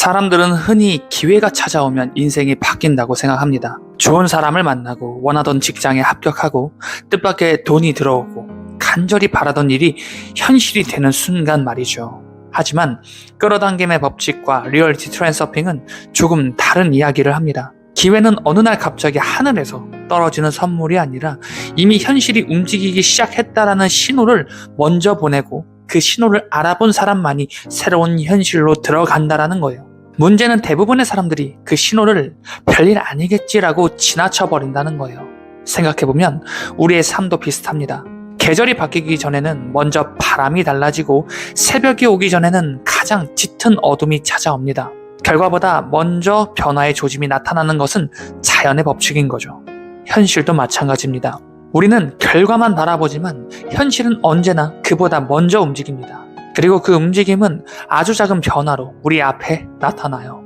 사람들은 흔히 기회가 찾아오면 인생이 바뀐다고 생각합니다. 좋은 사람을 만나고 원하던 직장에 합격하고 뜻밖의 돈이 들어오고 간절히 바라던 일이 현실이 되는 순간 말이죠. 하지만 끌어당김의 법칙과 리얼리티 트랜서핑은 조금 다른 이야기를 합니다. 기회는 어느 날 갑자기 하늘에서 떨어지는 선물이 아니라 이미 현실이 움직이기 시작했다라는 신호를 먼저 보내고 그 신호를 알아본 사람만이 새로운 현실로 들어간다라는 거예요. 문제는 대부분의 사람들이 그 신호를 별일 아니겠지라고 지나쳐버린다는 거예요. 생각해보면 우리의 삶도 비슷합니다. 계절이 바뀌기 전에는 먼저 바람이 달라지고 새벽이 오기 전에는 가장 짙은 어둠이 찾아옵니다. 결과보다 먼저 변화의 조짐이 나타나는 것은 자연의 법칙인 거죠. 현실도 마찬가지입니다. 우리는 결과만 바라보지만 현실은 언제나 그보다 먼저 움직입니다. 그리고 그 움직임은 아주 작은 변화로 우리 앞에 나타나요.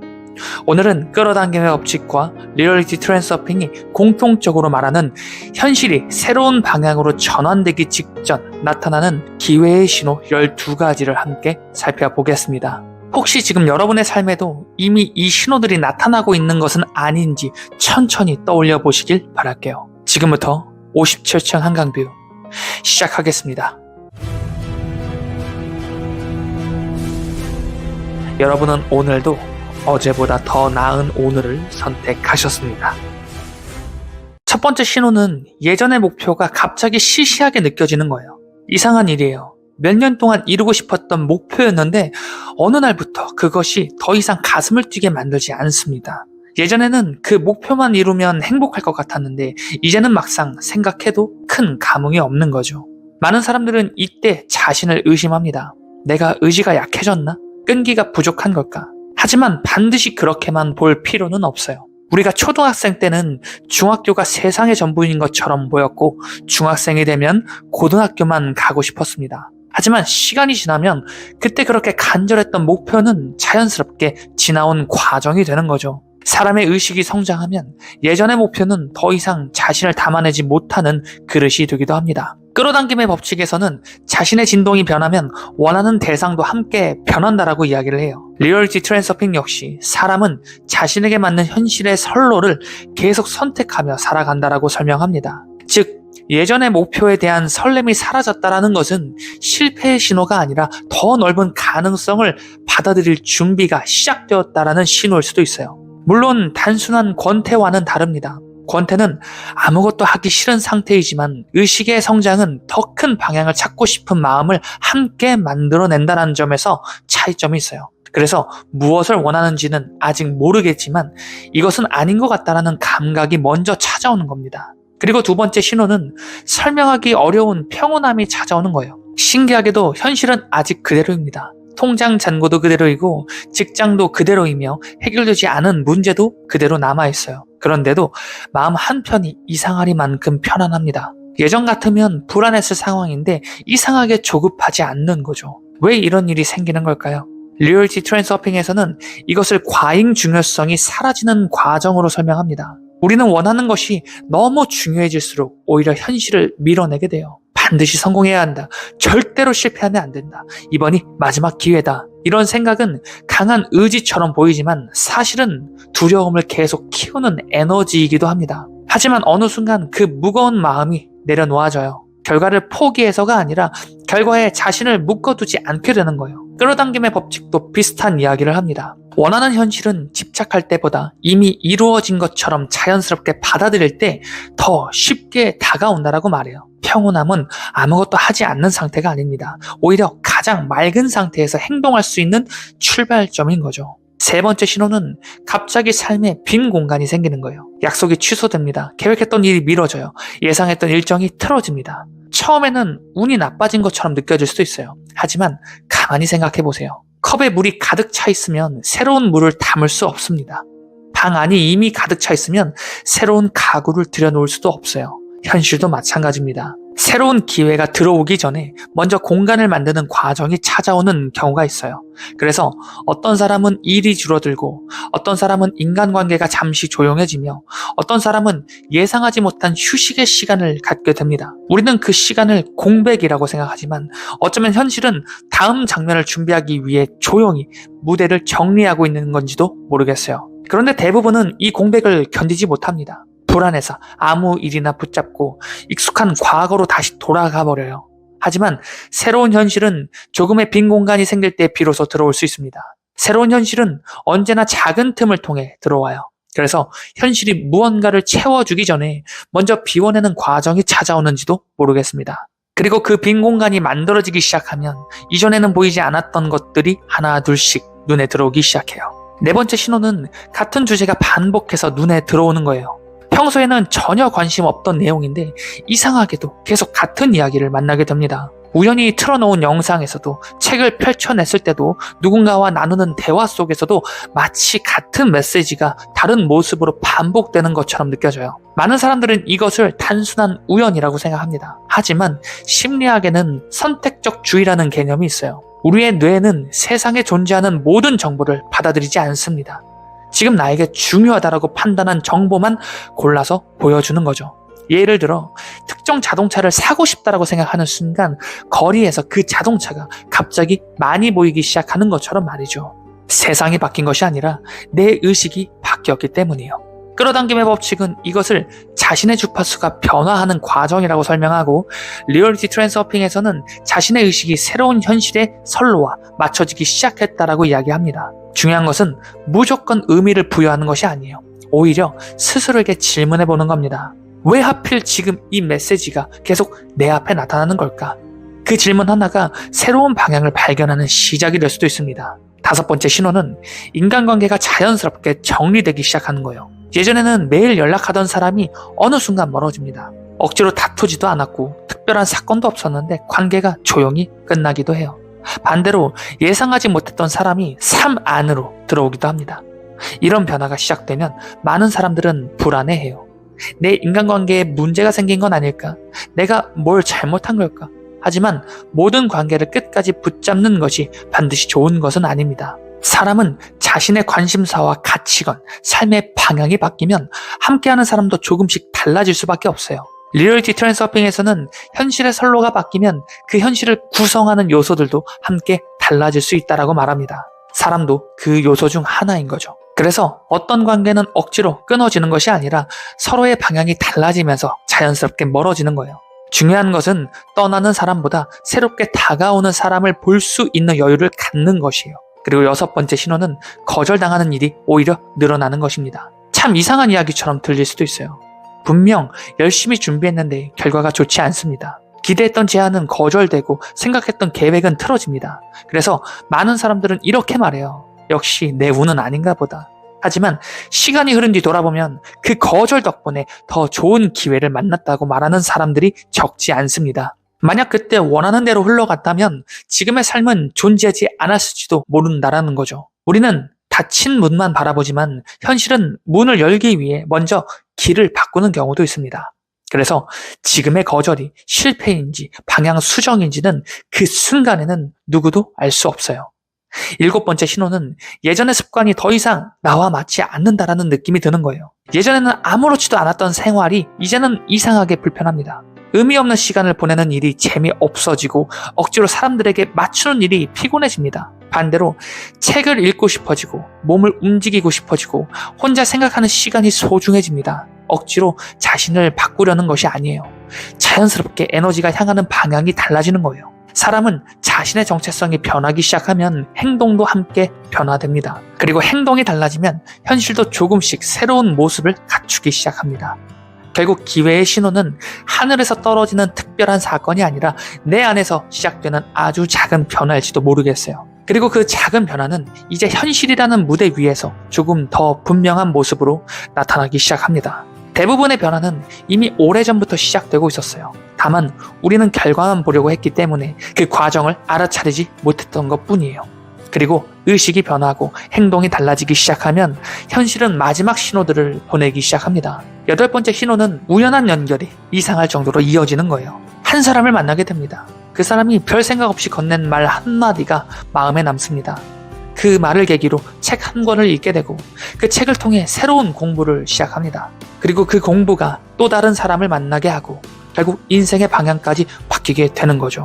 오늘은 끌어당김의 법칙과 리얼리티 트랜서핑이 공통적으로 말하는 현실이 새로운 방향으로 전환되기 직전 나타나는 기회의 신호 12가지를 함께 살펴보겠습니다. 혹시 지금 여러분의 삶에도 이미 이 신호들이 나타나고 있는 것은 아닌지 천천히 떠올려 보시길 바랄게요. 지금부터 57층 한강뷰 시작하겠습니다. 여러분은 오늘도 어제보다 더 나은 오늘을 선택하셨습니다. 첫 번째 신호는 예전의 목표가 갑자기 시시하게 느껴지는 거예요. 이상한 일이에요. 몇 년 동안 이루고 싶었던 목표였는데 어느 날부터 그것이 더 이상 가슴을 뛰게 만들지 않습니다. 예전에는 그 목표만 이루면 행복할 것 같았는데 이제는 막상 생각해도 큰 감흥이 없는 거죠. 많은 사람들은 이때 자신을 의심합니다. 내가 의지가 약해졌나? 끈기가 부족한 걸까? 하지만 반드시 그렇게만 볼 필요는 없어요. 우리가 초등학생 때는 중학교가 세상의 전부인 것처럼 보였고 중학생이 되면 고등학교만 가고 싶었습니다. 하지만 시간이 지나면 그때 그렇게 간절했던 목표는 자연스럽게 지나온 과정이 되는 거죠. 사람의 의식이 성장하면 예전의 목표는 더 이상 자신을 담아내지 못하는 그릇이 되기도 합니다. 끌어당김의 법칙에서는 자신의 진동이 변하면 원하는 대상도 함께 변한다라고 이야기를 해요. 리얼리티 트랜서핑 역시 사람은 자신에게 맞는 현실의 선로를 계속 선택하며 살아간다라고 설명합니다. 즉 예전의 목표에 대한 설렘이 사라졌다라는 것은 실패의 신호가 아니라 더 넓은 가능성을 받아들일 준비가 시작되었다라는 신호일 수도 있어요. 물론 단순한 권태와는 다릅니다. 권태는 아무것도 하기 싫은 상태이지만 의식의 성장은 더 큰 방향을 찾고 싶은 마음을 함께 만들어낸다는 점에서 차이점이 있어요. 그래서 무엇을 원하는지는 아직 모르겠지만 이것은 아닌 것 같다는 감각이 먼저 찾아오는 겁니다. 그리고 두 번째 신호는 설명하기 어려운 평온함이 찾아오는 거예요. 신기하게도 현실은 아직 그대로입니다. 통장 잔고도 그대로이고 직장도 그대로이며 해결되지 않은 문제도 그대로 남아있어요. 그런데도 마음 한편이 이상하리만큼 편안합니다. 예전 같으면 불안했을 상황인데 이상하게 조급하지 않는 거죠. 왜 이런 일이 생기는 걸까요? 리얼리티 트랜서핑에서는 이것을 과잉 중요성이 사라지는 과정으로 설명합니다. 우리는 원하는 것이 너무 중요해질수록 오히려 현실을 밀어내게 돼요. 반드시 성공해야 한다. 절대로 실패하면 안 된다. 이번이 마지막 기회다. 이런 생각은 강한 의지처럼 보이지만 사실은 두려움을 계속 키우는 에너지이기도 합니다. 하지만 어느 순간 그 무거운 마음이 내려놓아져요. 결과를 포기해서가 아니라 결과에 자신을 묶어두지 않게 되는 거예요. 끌어당김의 법칙도 비슷한 이야기를 합니다. 원하는 현실은 집착할 때보다 이미 이루어진 것처럼 자연스럽게 받아들일 때 더 쉽게 다가온다라고 말해요. 평온함은 아무것도 하지 않는 상태가 아닙니다. 오히려 가장 맑은 상태에서 행동할 수 있는 출발점인 거죠. 세 번째 신호는 갑자기 삶에 빈 공간이 생기는 거예요. 약속이 취소됩니다. 계획했던 일이 미뤄져요. 예상했던 일정이 틀어집니다. 처음에는 운이 나빠진 것처럼 느껴질 수도 있어요. 하지만 가만히 생각해 보세요. 컵에 물이 가득 차 있으면 새로운 물을 담을 수 없습니다. 방 안이 이미 가득 차 있으면 새로운 가구를 들여놓을 수도 없어요. 현실도 마찬가지입니다. 새로운 기회가 들어오기 전에 먼저 공간을 만드는 과정이 찾아오는 경우가 있어요. 그래서 어떤 사람은 일이 줄어들고, 어떤 사람은 인간관계가 잠시 조용해지며, 어떤 사람은 예상하지 못한 휴식의 시간을 갖게 됩니다. 우리는 그 시간을 공백이라고 생각하지만 어쩌면 현실은 다음 장면을 준비하기 위해 조용히 무대를 정리하고 있는 건지도 모르겠어요. 그런데 대부분은 이 공백을 견디지 못합니다. 불안해서 아무 일이나 붙잡고 익숙한 과거로 다시 돌아가 버려요. 하지만 새로운 현실은 조금의 빈 공간이 생길 때 비로소 들어올 수 있습니다. 새로운 현실은 언제나 작은 틈을 통해 들어와요. 그래서 현실이 무언가를 채워주기 전에 먼저 비워내는 과정이 찾아오는지도 모르겠습니다. 그리고 그 빈 공간이 만들어지기 시작하면 이전에는 보이지 않았던 것들이 하나 둘씩 눈에 들어오기 시작해요. 네 번째 신호는 같은 주제가 반복해서 눈에 들어오는 거예요. 평소에는 전혀 관심 없던 내용인데 이상하게도 계속 같은 이야기를 만나게 됩니다. 우연히 틀어놓은 영상에서도, 책을 펼쳐냈을 때도, 누군가와 나누는 대화 속에서도 마치 같은 메시지가 다른 모습으로 반복되는 것처럼 느껴져요. 많은 사람들은 이것을 단순한 우연이라고 생각합니다. 하지만 심리학에는 선택적 주의라는 개념이 있어요. 우리의 뇌는 세상에 존재하는 모든 정보를 받아들이지 않습니다. 지금 나에게 중요하다라고 판단한 정보만 골라서 보여주는 거죠. 예를 들어 특정 자동차를 사고 싶다라고 생각하는 순간 거리에서 그 자동차가 갑자기 많이 보이기 시작하는 것처럼 말이죠. 세상이 바뀐 것이 아니라 내 의식이 바뀌었기 때문이에요. 끌어당김의 법칙은 이것을 자신의 주파수가 변화하는 과정이라고 설명하고, 리얼리티 트랜스서핑에서는 자신의 의식이 새로운 현실의 선로와 맞춰지기 시작했다라고 이야기합니다. 중요한 것은 무조건 의미를 부여하는 것이 아니에요. 오히려 스스로에게 질문해보는 겁니다. 왜 하필 지금 이 메시지가 계속 내 앞에 나타나는 걸까? 그 질문 하나가 새로운 방향을 발견하는 시작이 될 수도 있습니다. 다섯 번째 신호는 인간관계가 자연스럽게 정리되기 시작하는 거예요. 예전에는 매일 연락하던 사람이 어느 순간 멀어집니다. 억지로 다투지도 않았고 특별한 사건도 없었는데 관계가 조용히 끝나기도 해요. 반대로 예상하지 못했던 사람이 삶 안으로 들어오기도 합니다. 이런 변화가 시작되면 많은 사람들은 불안해해요. 내 인간관계에 문제가 생긴 건 아닐까? 내가 뭘 잘못한 걸까? 하지만 모든 관계를 끝까지 붙잡는 것이 반드시 좋은 것은 아닙니다. 사람은 자신의 관심사와 가치관, 삶의 방향이 바뀌면 함께하는 사람도 조금씩 달라질 수밖에 없어요. 리얼리티 트랜스서핑에서는 현실의 선로가 바뀌면 그 현실을 구성하는 요소들도 함께 달라질 수 있다라고 말합니다. 사람도 그 요소 중 하나인 거죠. 그래서 어떤 관계는 억지로 끊어지는 것이 아니라 서로의 방향이 달라지면서 자연스럽게 멀어지는 거예요. 중요한 것은 떠나는 사람보다 새롭게 다가오는 사람을 볼 수 있는 여유를 갖는 것이에요. 그리고 여섯 번째 신호는 거절당하는 일이 오히려 늘어나는 것입니다. 참 이상한 이야기처럼 들릴 수도 있어요. 분명 열심히 준비했는데 결과가 좋지 않습니다. 기대했던 제안은 거절되고 생각했던 계획은 틀어집니다. 그래서 많은 사람들은 이렇게 말해요. 역시 내 운은 아닌가 보다. 하지만 시간이 흐른 뒤 돌아보면 그 거절 덕분에 더 좋은 기회를 만났다고 말하는 사람들이 적지 않습니다. 만약 그때 원하는 대로 흘러갔다면 지금의 삶은 존재하지 않았을지도 모른다라는 거죠. 우리는 닫힌 문만 바라보지만 현실은 문을 열기 위해 먼저 길을 바꾸는 경우도 있습니다. 그래서 지금의 거절이 실패인지 방향 수정인지는 그 순간에는 누구도 알 수 없어요. 일곱 번째 신호는 예전의 습관이 더 이상 나와 맞지 않는다라는 느낌이 드는 거예요. 예전에는 아무렇지도 않았던 생활이 이제는 이상하게 불편합니다. 의미 없는 시간을 보내는 일이 재미없어지고 억지로 사람들에게 맞추는 일이 피곤해집니다. 반대로 책을 읽고 싶어지고 몸을 움직이고 싶어지고 혼자 생각하는 시간이 소중해집니다. 억지로 자신을 바꾸려는 것이 아니에요. 자연스럽게 에너지가 향하는 방향이 달라지는 거예요. 사람은 자신의 정체성이 변하기 시작하면 행동도 함께 변화됩니다. 그리고 행동이 달라지면 현실도 조금씩 새로운 모습을 갖추기 시작합니다. 결국 기회의 신호는 하늘에서 떨어지는 특별한 사건이 아니라 내 안에서 시작되는 아주 작은 변화일지도 모르겠어요. 그리고 그 작은 변화는 이제 현실이라는 무대 위에서 조금 더 분명한 모습으로 나타나기 시작합니다. 대부분의 변화는 이미 오래전부터 시작되고 있었어요. 다만 우리는 결과만 보려고 했기 때문에 그 과정을 알아차리지 못했던 것뿐이에요. 그리고 의식이 변하고 행동이 달라지기 시작하면 현실은 마지막 신호들을 보내기 시작합니다. 8번째 신호는 우연한 연결이 이상할 정도로 이어지는 거예요. 한 사람을 만나게 됩니다. 그 사람이 별 생각 없이 건넨 말 한마디가 마음에 남습니다. 그 말을 계기로 책 한 권을 읽게 되고 그 책을 통해 새로운 공부를 시작합니다. 그리고 그 공부가 또 다른 사람을 만나게 하고 결국 인생의 방향까지 바뀌게 되는 거죠.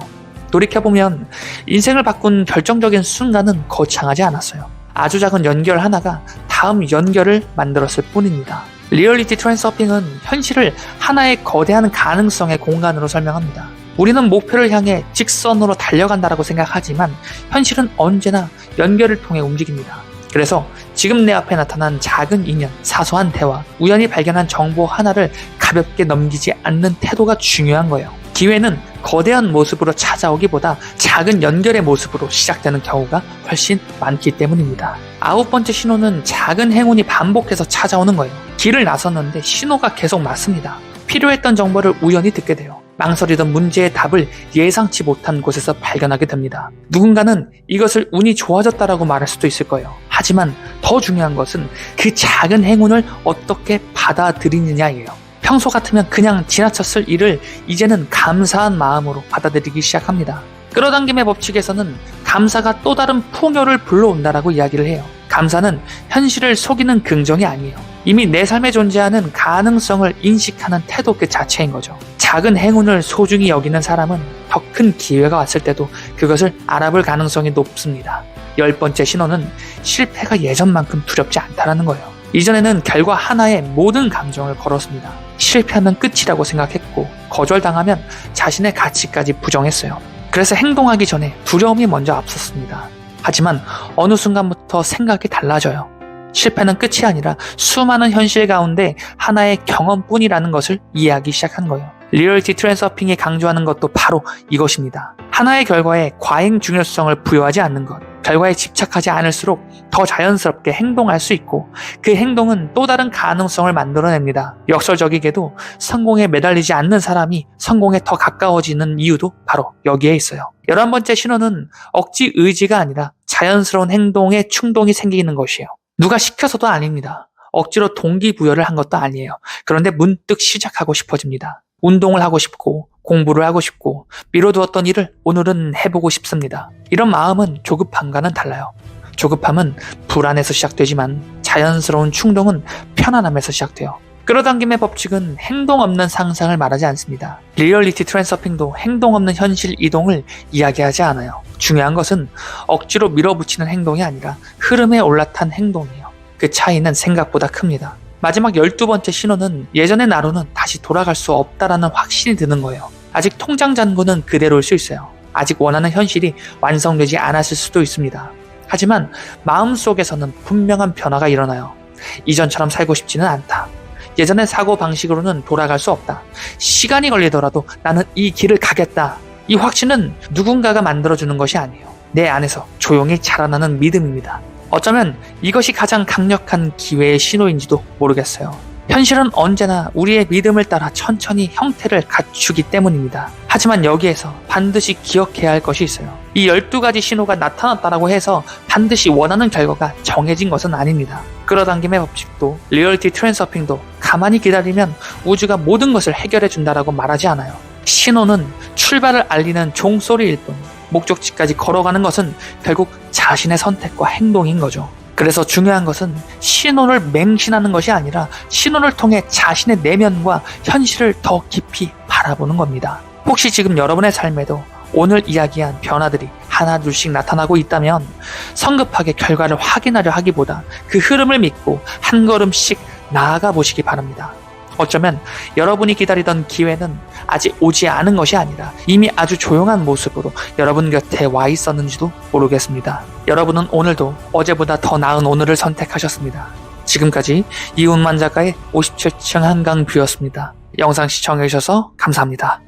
돌이켜보면 인생을 바꾼 결정적인 순간은 거창하지 않았어요. 아주 작은 연결 하나가 다음 연결을 만들었을 뿐입니다. 리얼리티 트랜스서핑은 현실을 하나의 거대한 가능성의 공간으로 설명합니다. 우리는 목표를 향해 직선으로 달려간다고 생각하지만 현실은 언제나 연결을 통해 움직입니다. 그래서 지금 내 앞에 나타난 작은 인연, 사소한 대화, 우연히 발견한 정보 하나를 가볍게 넘기지 않는 태도가 중요한 거예요. 기회는 거대한 모습으로 찾아오기보다 작은 연결의 모습으로 시작되는 경우가 훨씬 많기 때문입니다. 9번째 신호는 작은 행운이 반복해서 찾아오는 거예요. 길을 나섰는데 신호가 계속 맞습니다. 필요했던 정보를 우연히 듣게 돼요. 망설이던 문제의 답을 예상치 못한 곳에서 발견하게 됩니다. 누군가는 이것을 운이 좋아졌다라고 말할 수도 있을 거예요. 하지만 더 중요한 것은 그 작은 행운을 어떻게 받아들이느냐예요. 평소 같으면 그냥 지나쳤을 일을 이제는 감사한 마음으로 받아들이기 시작합니다. 끌어당김의 법칙에서는 감사가 또 다른 풍요를 불러온다라고 이야기를 해요. 감사는 현실을 속이는 긍정이 아니에요. 이미 내 삶에 존재하는 가능성을 인식하는 태도 그 자체인 거죠. 작은 행운을 소중히 여기는 사람은 더 큰 기회가 왔을 때도 그것을 알아볼 가능성이 높습니다. 10번째 신호는 실패가 예전만큼 두렵지 않다는 거예요. 이전에는 결과 하나에 모든 감정을 걸었습니다. 실패하면 끝이라고 생각했고 거절당하면 자신의 가치까지 부정했어요. 그래서 행동하기 전에 두려움이 먼저 앞섰습니다. 하지만 어느 순간부터 생각이 달라져요. 실패는 끝이 아니라 수많은 현실 가운데 하나의 경험뿐이라는 것을 이해하기 시작한 거예요. 리얼리티 트랜스서핑이 강조하는 것도 바로 이것입니다. 하나의 결과에 과잉 중요성을 부여하지 않는 것, 결과에 집착하지 않을수록 더 자연스럽게 행동할 수 있고 그 행동은 또 다른 가능성을 만들어냅니다. 역설적이게도 성공에 매달리지 않는 사람이 성공에 더 가까워지는 이유도 바로 여기에 있어요. 11번째 신호는 억지 의지가 아니라 자연스러운 행동에 충동이 생기는 것이에요. 누가 시켜서도 아닙니다. 억지로 동기부여를 한 것도 아니에요. 그런데 문득 시작하고 싶어집니다. 운동을 하고 싶고 공부를 하고 싶고 미뤄두었던 일을 오늘은 해보고 싶습니다. 이런 마음은 조급함과는 달라요. 조급함은 불안에서 시작되지만 자연스러운 충동은 편안함에서 시작돼요. 끌어당김의 법칙은 행동 없는 상상을 말하지 않습니다. 리얼리티 트랜스서핑도 행동 없는 현실 이동을 이야기하지 않아요. 중요한 것은 억지로 밀어붙이는 행동이 아니라 흐름에 올라탄 행동이에요. 그 차이는 생각보다 큽니다. 마지막 12번째 신호는 예전의 나로는 다시 돌아갈 수 없다라는 확신이 드는 거예요. 아직 통장 잔고는 그대로일 수 있어요. 아직 원하는 현실이 완성되지 않았을 수도 있습니다. 하지만 마음속에서는 분명한 변화가 일어나요. 이전처럼 살고 싶지는 않다. 예전의 사고 방식으로는 돌아갈 수 없다. 시간이 걸리더라도 나는 이 길을 가겠다. 이 확신은 누군가가 만들어주는 것이 아니에요. 내 안에서 조용히 자라나는 믿음입니다. 어쩌면 이것이 가장 강력한 기회의 신호인지도 모르겠어요. 현실은 언제나 우리의 믿음을 따라 천천히 형태를 갖추기 때문입니다. 하지만 여기에서 반드시 기억해야 할 것이 있어요. 이 12가지 신호가 나타났다고 해서 반드시 원하는 결과가 정해진 것은 아닙니다. 끌어당김의 법칙도 리얼리티 트랜스서핑도 가만히 기다리면 우주가 모든 것을 해결해 준다라고 말하지 않아요. 신호는 출발을 알리는 종소리일 뿐 목적지까지 걸어가는 것은 결국 자신의 선택과 행동인 거죠. 그래서 중요한 것은 신호를 맹신하는 것이 아니라 신호를 통해 자신의 내면과 현실을 더 깊이 바라보는 겁니다. 혹시 지금 여러분의 삶에도 오늘 이야기한 변화들이 하나 둘씩 나타나고 있다면 성급하게 결과를 확인하려 하기보다 그 흐름을 믿고 한 걸음씩 나아가 보시기 바랍니다. 어쩌면 여러분이 기다리던 기회는 아직 오지 않은 것이 아니라 이미 아주 조용한 모습으로 여러분 곁에 와 있었는지도 모르겠습니다. 여러분은 오늘도 어제보다 더 나은 오늘을 선택하셨습니다. 지금까지 이훈만 작가의 57층 한강 뷰였습니다. 영상 시청해주셔서 감사합니다.